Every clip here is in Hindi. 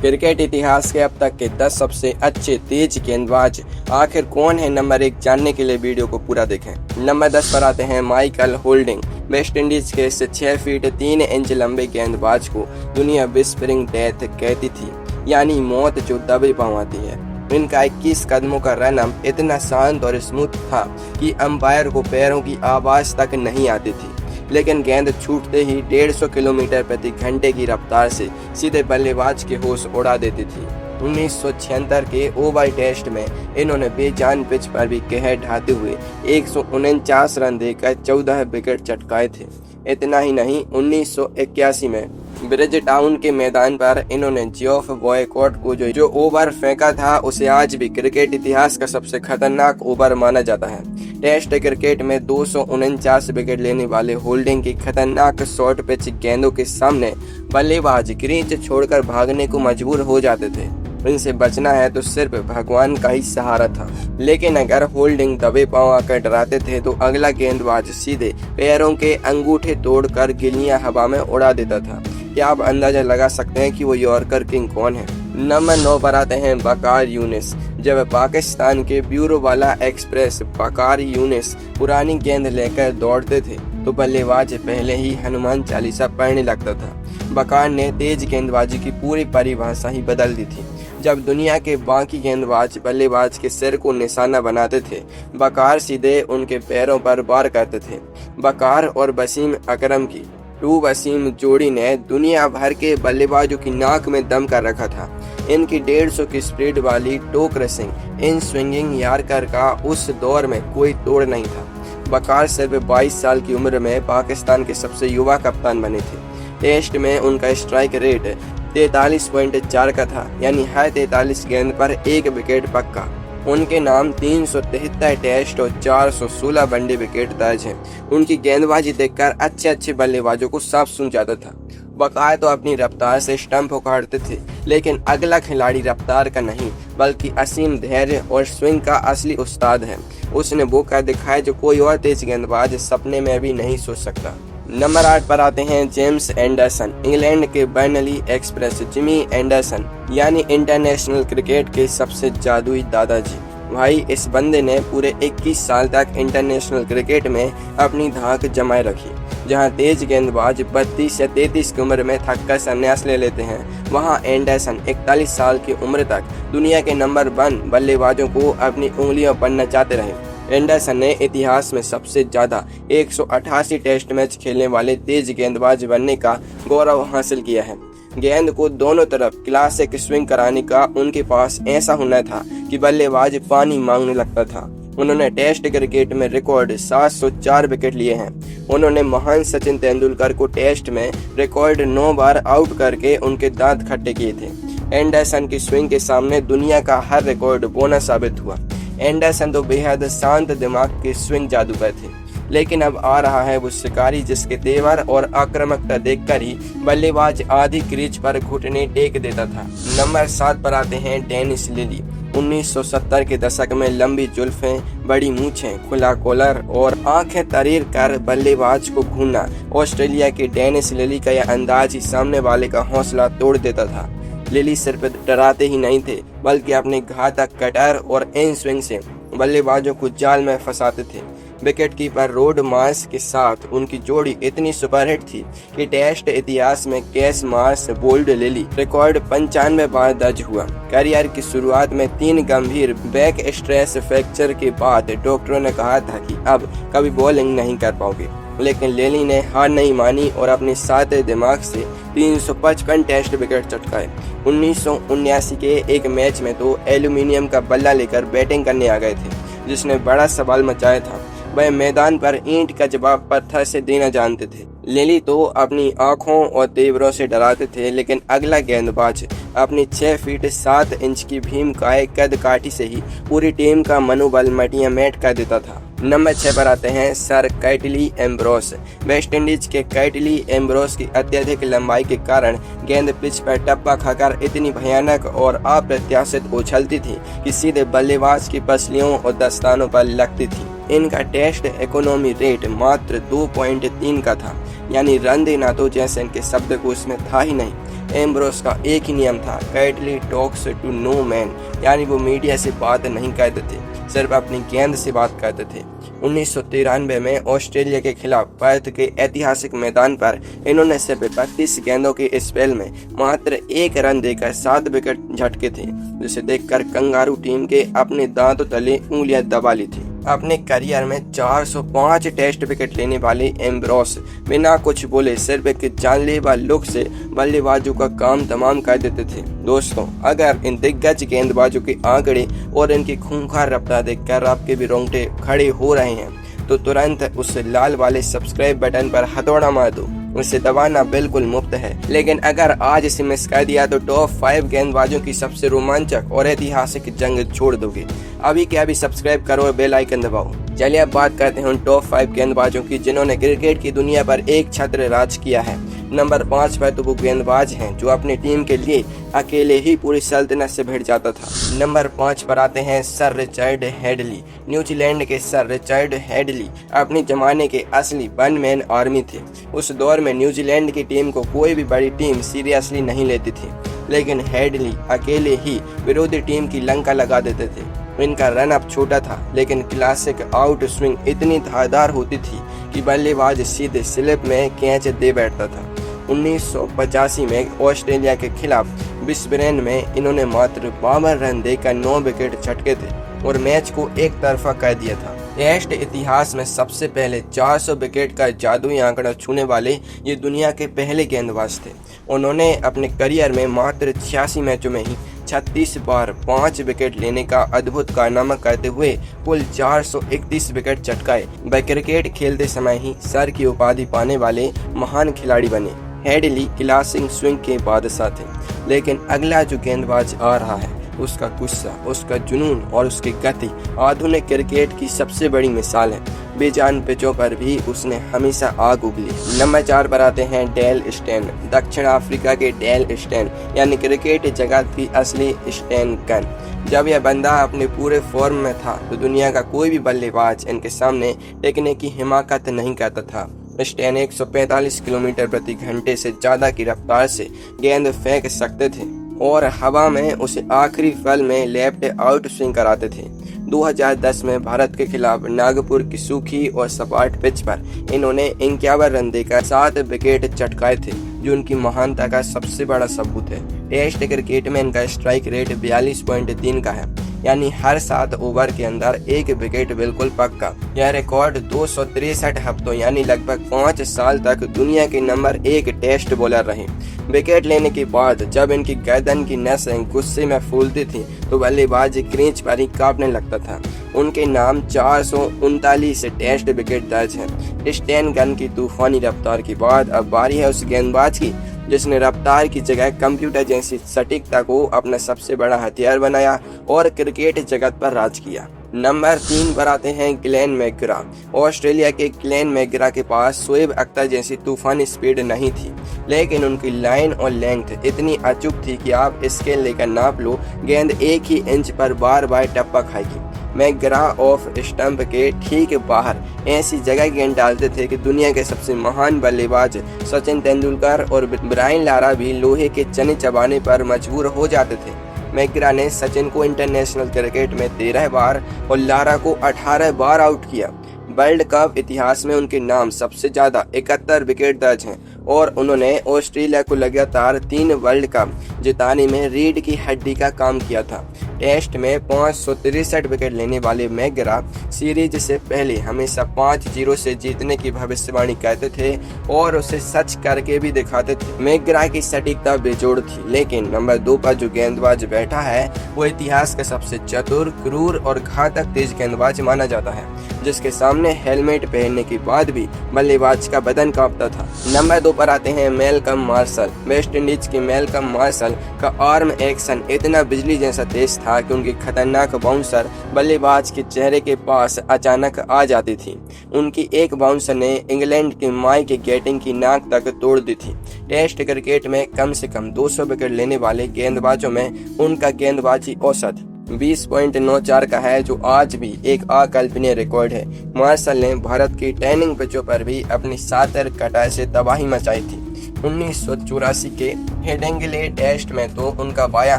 क्रिकेट इतिहास के अब तक के 10 सबसे अच्छे तेज गेंदबाज आखिर कौन है, नंबर 1 जानने के लिए वीडियो को पूरा देखें। नंबर 10 पर आते हैं माइकल होल्डिंग। वेस्ट इंडीज के इस 6 फीट 3 इंच लंबे गेंदबाज को दुनिया विस्परिंग डेथ कहती थी, यानी मौत जो दबे पांव आती है। इनका 21 कदमों का रन इतना शांत और स्मूथ था कि अंपायर को पैरों की आवाज तक नहीं आती थी, लेकिन गेंद छूटते ही 150 किलोमीटर प्रति घंटे की रफ्तार से सीधे बल्लेबाज के होश उड़ा देती थी। 1976 के ओवल टेस्ट में इन्होंने बेजान पिच पर भी कहर ढाते हुए 149 रन देकर 14 विकेट चटकाए थे। इतना ही नहीं, 1981 में ब्रिज टाउन के मैदान पर इन्होंने जियोफ बॉयकॉट को जो ओवर फेंका था, उसे आज भी क्रिकेट इतिहास का सबसे खतरनाक ओवर माना जाता है। टेस्ट क्रिकेट में 249 विकेट लेने वाले होल्डिंग की खतरनाक शॉर्ट पिच गेंदों के सामने बल्लेबाज क्रीज छोड़कर भागने को मजबूर हो जाते थे। इनसे बचना है तो सिर्फ भगवान का ही सहारा था। लेकिन अगर होल्डिंग दबे पांव आकर डराते थे तो अगला गेंदबाज सीधे पैरों के अंगूठे तोड़कर गिल्लियां हवा में उड़ा देता था। क्या आप अंदाजा लगा सकते हैं कि वो यॉर्कर किंग कौन है? नंबर 9 पर आते हैं वकार यूनिस। जब पाकिस्तान के ब्यूरो वाला एक्सप्रेस वकार यूनिस पुरानी गेंद लेकर दौड़ते थे तो बल्लेबाज पहले ही हनुमान चालीसा पढ़ने लगता था। वकार ने तेज गेंदबाजी की पूरी परिभाषा ही बदल दी थी। जब दुनिया के बाकी गेंदबाज बल्लेबाज के सिर को निशाना बनाते थे, वकार सीधे उनके पैरों पर वार करते थे। वकार और वसीम अकरम की टू वसीम जोड़ी ने दुनिया भर के बल्लेबाजों की नाक में दम कर रखा था। इनकी 150 की स्पीड वाली toe crushing in swinging yorker का उस दौर में कोई तोड़ नहीं था। वकार सिर्फ 22 साल की उम्र में पाकिस्तान के सबसे युवा कप्तान बने थे। टेस्ट में उनका स्ट्राइक रेट 43.4 का था, यानी हर 43 गेंद पर 1 विकेट पक्का। उनके नाम 373 टेस्ट और 416 वनडे विकेट दर्ज हैं। उनकी गेंदबाजी देखकर अच्छे बल्लेबाजों को साफ सूझ जाता था। वकार तो अपनी रफ्तार से स्टंप उखाड़ते थे, लेकिन अगला खिलाड़ी रफ्तार का नहीं बल्कि असीम धैर्य और स्विंग का असली उस्ताद है। उसने वो कर दिखाया जो कोई और तेज गेंदबाज सपने में भी नहीं सोच सकता। नंबर 8 पर आते हैं जेम्स एंडरसन। इंग्लैंड के बर्नली एक्सप्रेस जिमी एंडरसन, यानी इंटरनेशनल क्रिकेट के सबसे जादुई दादाजी। भाई, इस बंदे ने पूरे 21 साल तक इंटरनेशनल क्रिकेट में अपनी धाक जमाए रखी। जहां तेज गेंदबाज 32 या 33 की उम्र में थककर संन्यास ले लेते हैं, वहां एंडरसन 41 साल की उम्र तक दुनिया के नंबर 1 बल्लेबाजों को अपनी उंगलियों पर नचाते रहे। एंडरसन ने इतिहास में सबसे ज्यादा 188 टेस्ट मैच खेलने वाले तेज गेंदबाज बनने का गौरव हासिल किया है। गेंद को दोनों तरफ क्लासिक स्विंग कराने का उनके पास ऐसा हुनर था कि बल्लेबाज पानी मांगने लगता था। उन्होंने टेस्ट क्रिकेट में रिकॉर्ड 704 विकेट लिए हैं। उन्होंने महान सचिन तेंदुलकर को टेस्ट में रिकॉर्ड 9 बार आउट करके उनके दांत खट्टे किए थे। एंडरसन की स्विंग के सामने दुनिया का हर रिकॉर्ड बोना साबित हुआ। एंडरसन तो बेहद शांत दिमाग के स्विंग जादूगर थे, लेकिन अब आ रहा है वो शिकारी जिसके तेवर और आक्रामकता देखकर ही बल्लेबाज आधी क्रीज पर घुटने टेक देता था। नंबर 7 पर आते हैं डेनिस लिली। 1970 के दशक में लंबी जुल्फें, बड़ी मूछें, खुला कॉलर और आंखें तरीर कर बल्लेबाज को घूमना ऑस्ट्रेलिया के डेनिस लिली का यह अंदाज ही सामने वाले का हौसला तोड़ देता था। लिली सिर्फ डराते ही नहीं थे बल्कि अपने घातक कटर और इन स्विंग से बल्लेबाजों को जाल में फंसाते थे। विकेट कीपर रोड मार्श के साथ उनकी जोड़ी इतनी सुपरहिट थी कि टेस्ट इतिहास में कैस मार्श बोल्ड लिली रिकॉर्ड 95 बार दर्ज हुआ। करियर की शुरुआत में 3 गंभीर बैक स्ट्रेस फ्रैक्चर के बाद डॉक्टरों ने कहा था कि अब कभी बॉलिंग नहीं कर पाओगे, लेकिन लिली ने हार नहीं मानी और अपने सादे दिमाग से 355 टेस्ट विकेट चटकाए। 1979 के एक मैच में तो एल्यूमिनियम का बल्ला लेकर बैटिंग करने आ गए थे, जिसने बड़ा सवाल मचाया था। वह मैदान पर ईंट का जवाब पत्थर से देना जानते थे। लिली तो अपनी आंखों और तेवरों से डराते थे, लेकिन अगला गेंदबाज अपनी 6 फीट 7 इंच की भीमकाय कद काठी से ही पूरी टीम का मनोबल मटिया मेट कर देता था। नंबर 6 पर आते हैं सर कैटली एम्ब्रोस। वेस्ट इंडीज के कैटली एम्ब्रोस की अत्यधिक लंबाई के कारण गेंद पिच पर टप्पा खाकर इतनी भयानक और अप्रत्याशित उछलती थी कि सीधे बल्लेबाज की पसलियों और दस्तानों पर लगती थी। इनका टेस्ट इकोनॉमी रेट मात्र 2.3 का था, यानी रन देना तो जैसे इनके शब्दकोश में था ही नहीं। एम्ब्रोस का एक ही नियम था, कैटली टॉक्स टू नो मैन, यानी वो मीडिया से बात नहीं करते थे, सिर्फ अपनी गेंद से बात करते थे। 1993 में ऑस्ट्रेलिया के खिलाफ पर्थ के ऐतिहासिक मैदान पर इन्होंने सिर्फ 32 गेंदों के स्पेल में मात्र 1 रन देकर 7 विकेट झटके थे, जिसे देखकर कंगारू टीम के अपने दांतों तले उंगलियां दबा ली थी। अपने करियर में 405 टेस्ट विकेट लेने वाले एम्ब्रोस बिना कुछ बोले सिर्फ एक जानलेवा लुक से बल्लेबाजों का काम तमाम कर देते थे। दोस्तों, अगर इन दिग्गज गेंदबाजों के आंकड़े और इनकी खूंखार रफ्तार देखकर आपके भी रोंगटे खड़े हो रहे हैं तो तुरंत उस लाल वाले सब्सक्राइब बटन पर हथौड़ा मार दो। उसे दबाना बिल्कुल मुफ्त है, लेकिन अगर आज इसे मिस कर दिया तो टॉप 5 गेंदबाजों की सबसे रोमांचक और ऐतिहासिक जंग छोड़ दोगे। अभी के अभी सब्सक्राइब करो और बेल आइकन दबाओ। चलिए अब बात करते हैं उन टॉप 5 गेंदबाजों की जिन्होंने क्रिकेट की दुनिया पर एक छत्र राज किया है। नंबर 5 पर तो वो गेंदबाज हैं जो अपनी टीम के लिए अकेले ही पूरी सल्तनत से भिड़ जाता था। नंबर 5 पर आते हैं सर रिचर्ड हेडली। न्यूजीलैंड के सर रिचर्ड हेडली अपने जमाने के असली वन मैन आर्मी थे। उस दौर में न्यूजीलैंड की टीम को कोई भी बड़ी टीम सीरियसली नहीं लेती थी, लेकिन हेडली अकेले ही विरोधी टीम की लंका लगा देते थे। इनका रन अप छोटा था, लेकिन क्लासिक आउट स्विंग इतनी धारदार होती थी कि बल्लेबाज सीधे स्लिप में कैच दे बैठता था। 1985 में ऑस्ट्रेलिया के खिलाफ ब्रिस्बेन में इन्होंने मात्र 52 रन देकर 9 विकेट झटके थे और मैच को एक तरफा कर दिया था। टेस्ट इतिहास में सबसे पहले 400 विकेट का जादुई आंकड़ा छूने वाले ये दुनिया के पहले गेंदबाज थे। उन्होंने अपने करियर में मात्र 86 मैचों में ही 36 बार 5 विकेट लेने का अद्भुत कारनामा करते हुए कुल 431 विकेट चटकाए। वह क्रिकेट खेलते समय ही सर की उपाधि पाने वाले महान खिलाड़ी बने। हेडली क्लासिक स्विंग के बादशाह थे, लेकिन अगला जो गेंदबाज आ रहा है उसका गुस्सा, उसका जुनून और उसकी गति आधुनिक क्रिकेट की सबसे बड़ी मिसाल है। बेजान पिचों पर भी उसने हमेशा आग उगली। नंबर 4 पर आते हैं डेल स्टेन। दक्षिण अफ्रीका के डेल स्टेन यानी क्रिकेट जगत की असली स्टेन गन। जब यह बंदा अपने पूरे फॉर्म में था तो दुनिया का कोई भी बल्लेबाज इनके सामने टिकने की हिमाकत नहीं करता था। स्टेन 145 किलोमीटर प्रति घंटे से ज्यादा की रफ्तार से गेंद फेंक सकते थे और हवा में उसे आखिरी फल में लेफ्ट आउट स्विंग कराते थे। 2010 में भारत के खिलाफ नागपुर की सूखी और सपाट पिच पर इन्होंने 51 रन देकर 7 विकेट चटकाए थे, जो उनकी महानता का सबसे बड़ा सबूत है। टेस्ट क्रिकेट में इनका स्ट्राइक रेट 42.3 का है, यानी हर 7 ओवर के अंदर 1 विकेट बिल्कुल पक्का। यह रिकॉर्ड 263 हफ्तों यानी लगभग 5 साल तक दुनिया के नंबर 1 टेस्ट बॉलर रहे। विकेट लेने के बाद जब इनकी गर्दन की नसें गुस्से में फूलती थी तो बल्लेबाज क्रीज पर ही कांपने लगता था। उनके नाम 439 टेस्ट विकेट दर्ज हैं। स्टेन गन की तूफानी रफ्तार के बाद अब बारी है उस गेंदबाज की जिसने रफ्तार की जगह कंप्यूटर जैसी सटीकता को अपना सबसे बड़ा हथियार बनाया और क्रिकेट जगत पर राज किया। नंबर 3 पर आते हैं ग्लेन मैकग्रा। ऑस्ट्रेलिया के ग्लेन मैकग्रा के पास शोएब अख्तर जैसी तूफानी स्पीड नहीं थी, लेकिन उनकी लाइन और लेंथ इतनी अचूक थी कि आप स्केल लेकर नाप लो, गेंद 1 ही इंच पर बार बार टप्पा खाएगी। मैकग्रा ऑफ स्टंप के ठीक बाहर ऐसी जगह गेंद डालते थे कि दुनिया के सबसे महान बल्लेबाज सचिन तेंदुलकर और ब्रायन लारा भी लोहे के चने चबाने पर मजबूर हो जाते थे। मैकग्रा ने सचिन को इंटरनेशनल क्रिकेट में 13 बार और लारा को 18 बार आउट किया। वर्ल्ड कप इतिहास में उनके नाम सबसे ज्यादा 71 विकेट दर्ज हैं और उन्होंने ऑस्ट्रेलिया को लगातार 3 वर्ल्ड कप जिताने में रीढ़ की हड्डी का काम किया था। टेस्ट में 563 विकेट लेने वाले मैकग्रा सीरीज से पहले हमेशा 5-0 से जीतने की भविष्यवाणी करते थे और उसे सच करके भी दिखाते थे। मैकग्रा की सटीकता बेजोड़ थी, लेकिन नंबर 2 पर जो गेंदबाज बैठा है वो इतिहास का सबसे चतुर, क्रूर और घातक तेज गेंदबाज माना जाता है, जिसके सामने हेलमेट पहनने के बाद भी बल्लेबाज का बदन कांपता था। नंबर 2 पर आते हैं मैलकम मार्शल। वेस्ट इंडीज के मैलकम मार्शल का आर्म एक्शन इतना बिजली जैसा तेज था कि उनकी खतरनाक बाउंसर बल्लेबाज के चेहरे के पास अचानक आ जाती थी। उनकी एक बाउंसर ने इंग्लैंड के माइक गेटिंग की नाक तक तोड़ दी थी। टेस्ट क्रिकेट में कम से कम 200 विकेट लेने वाले गेंदबाजों में उनका गेंदबाजी औसत 20.94 का है, जो आज भी एक अकल्पनीय रिकॉर्ड है। मार्शल ने भारत की ट्रेनिंग पिचों पर भी अपनी शातिर कटाई से तबाही मचाई थी। 1984 के हेडिंग्ले टेस्ट में तो उनका बायां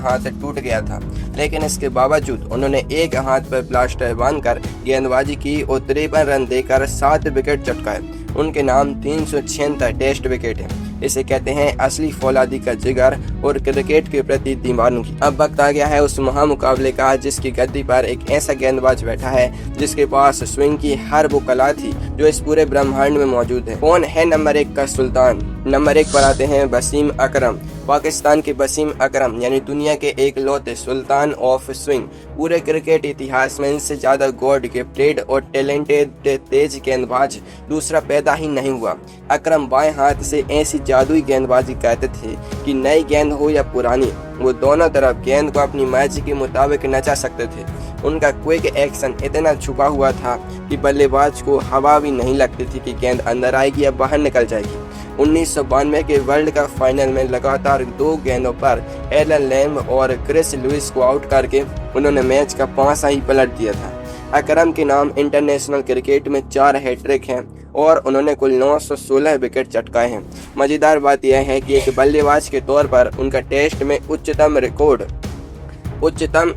हाथ टूट गया था, लेकिन इसके बावजूद उन्होंने एक हाथ पर प्लास्टर बांधकर गेंदबाजी की और 53 रन देकर 7 विकेट चटकाए। उनके नाम 376 टेस्ट विकेट हैं। इसे कहते हैं असली फौलादी का जिगर और क्रिकेट के प्रति दीवानगी। अब वक्त आ गया है उस महामुकाबले का जिसकी गद्दी पर एक ऐसा गेंदबाज बैठा है जिसके पास स्विंग की हर वो कला थी जो इस पूरे ब्रह्मांड में मौजूद है। कौन है नंबर 1 का सुल्तान? नंबर 1 पर आते हैं वसीम अकरम। पाकिस्तान के वसीम अकरम यानी दुनिया के एक लौते सुल्तान ऑफ स्विंग। पूरे क्रिकेट इतिहास में इनसे ज्यादा गॉड गिफ्टेड और टैलेंटेड तेज गेंदबाज दूसरा पैदा ही नहीं हुआ। अकरम बाएं हाथ से ऐसी जादुई गेंदबाजी करते थे कि नई गेंद हो या पुरानी, वो दोनों तरफ गेंद को अपनी मर्जी के मुताबिक नचा सकते थे। उनका क्विक एक्शन इतना छुपा हुआ था कि बल्लेबाज को हवा भी नहीं लगती थी कि गेंद अंदर आएगी या बाहर निकल जाएगी। 1992 के वर्ल्ड कप फाइनल में लगातार 2 गेंदों पर एलन लैम और क्रिस लुइस को आउट करके उन्होंने मैच का पासा ही पलट दिया था। अकरम के नाम इंटरनेशनल क्रिकेट में 4 हैट्रिक हैं और उन्होंने कुल 916 विकेट चटकाए हैं। मजेदार बात यह है कि एक बल्लेबाज के तौर पर उनका टेस्ट में उच्चतम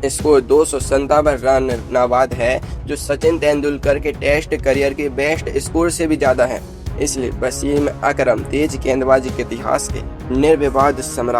स्कोर 257 रन नाबाद है, जो सचिन तेंदुलकर के टेस्ट करियर के बेस्ट स्कोर से भी ज्यादा है। इसलिए वसीम अकरम तेज गेंदबाजी के इतिहास के निर्विवाद सम्राट